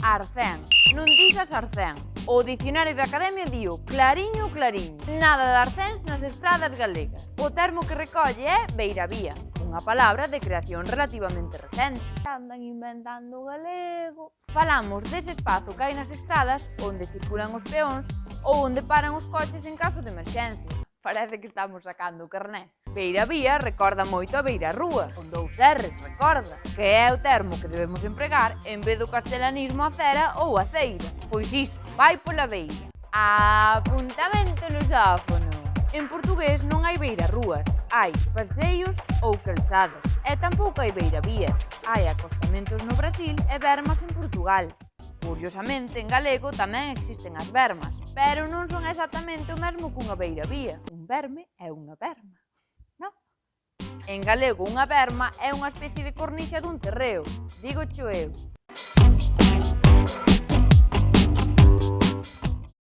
Arcén. Non dixas arcén. O dicionario da Academia dio clariño, clariño. Nada de arcéns nas estradas galegas. O termo que recolle é beiravía, unha palabra de creación relativamente recente. Andan inventando galego. Falamos dese espazo que hai nas estradas onde circulan os peóns ou onde paran os coches en caso de emerxencia. Parece que estamos sacando o carné. Beiravía recorda moito a beirarrúa, con 2 R's, recorda, que é o termo que debemos empregar en vez do castelanismo acera ou aceira. Pois iso, vai pola beira. Apuntamento no xófono. En portugués non hai beirarrúas, hai paseos ou calzadas. E tampouco hai beiravías, hai acostamentos no Brasil e bermas en Portugal. Curiosamente, en galego tamén existen as bermas, pero non son exactamente o mesmo cunha beiravía. Un berme é unha berma, non? En galego, unha berma é unha especie de cornixa dun terreo, dígocho eu.